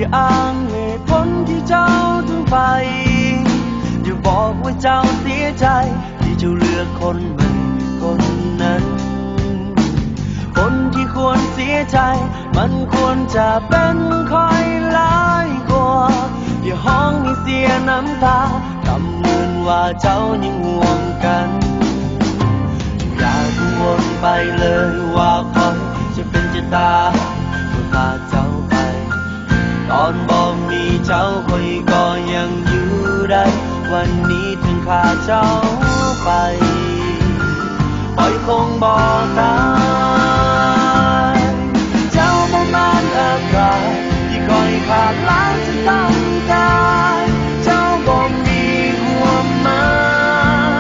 อย่าอ้างเหตุผลที่เจ้าถึงไปอย่าบอกว่าเจ้าเสียใจที่เจ้าเลือกคนใหม่คนนั้นคนที่ควรเสียใจมันควรจะเป็นคอยหลายกว่าอย่าห้องให้เสียน้ำตาทำเหมือนว่าเจ้ายังห่วงกันอย่ากังวลไปเลยว่าคอยจะเป็นจะตายเมื่อพาเจ้าไปตอนบอกมีเจ้าคอยก็ยังอยู่ได้วันนี้ถึงข้าเจ้าไปปล่อยคงบอกตายเจ้าประมาณอากาศที่คอยขาดแล้วจะต้องตายเจ้าบอกมีความหมา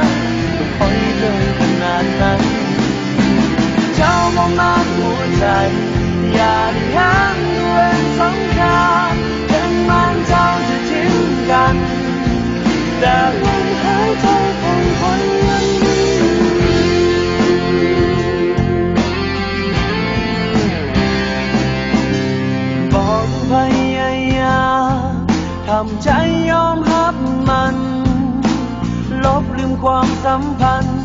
ยก็ปล่อยเลยขนาดนั้นเจ้าประมาณหัวใจอย่าได้ห้ามด้วยสำคัญถึงมันเจ้าจะทิ้งกันแต่ลมหายใจของคนยังมีบอกพยายามทำใจยอมรับมันลบลืมความสัมพันธ์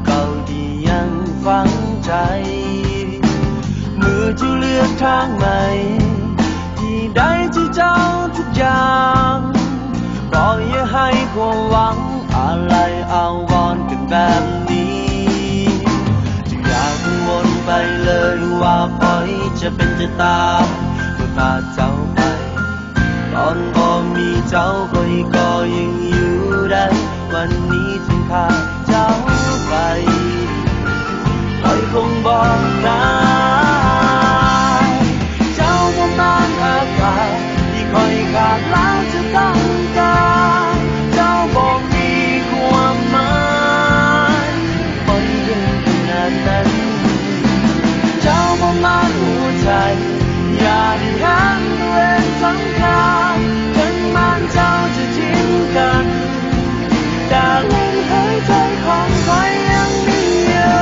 เก่าๆที่ยังฝังใจมือจะเลือกทางใหม่ที่ได้ที่เจ้าทุกอย่างก็อย่าให้ความหวังอะไรเอาวอนกันแบบนี้จะอย่ากังวลไปเลยว่าปล่อยจะเป็นจะตายเมื่อพาเจ้าไปตอนบ่มีเจ้าก็ยังอยู่ได้วันนี้ถึงข้าเจ้าไปปล่อยคงบอกได้เจ้าประมาณอากาศที่คอยขาดแล้วจะต้องการเจ้าบอกมีความหมายปล่อยเดินขนาดนั้นเจ้าประมาณหัวใจอย่าได้ห้ามด้วยสำคัญถึงมันเจ้าจะทิ้งกันแต่ลมหายใจของใครยังมีอยู่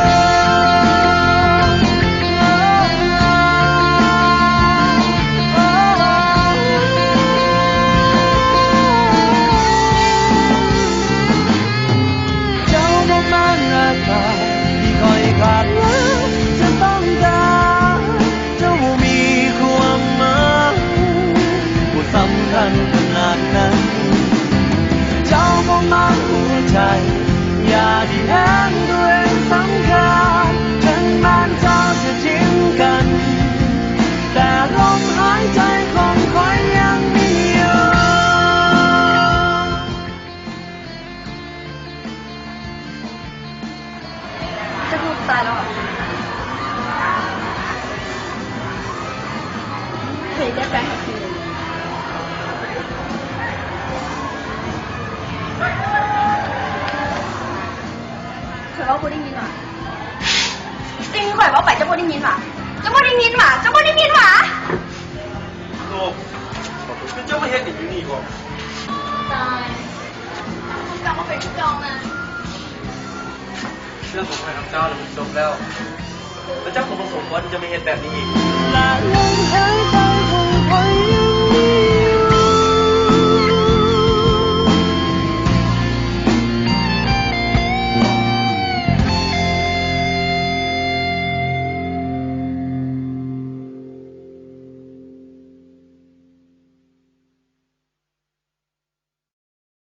เจ้าประมาณอากาศที่คอยขาดแล้วจะต้องการเจ้ามีความหมายว่าสำคัญขนาดนั้นเจ้าประมาณหัวใจอย่าได้แห้งด้วยสำคัญถึงแม้เจ้าจะทิ้งกันแต่ลมหายใจของใครยังมีอยู่จะพูดตายแล้วเหรอเคยได้แฟนกับทีนึงเคยว่าพูดได้ยินหรอจริงข่อยว่าไปจะพูดได้ยินหรอจะพูดได้ยินหรอจะพูดได้ยินหรอลูกคือเจ้ามาเห็นอีกอยู่นี่ก่อนตายกลับมาเป็นผู้กองนะเรื่องของใครของเจ้าเราจบแล้วแล้วเจ้าคงประสงค์ว่าจะไม่เห็นแบบนี้อีกและลมหายใจ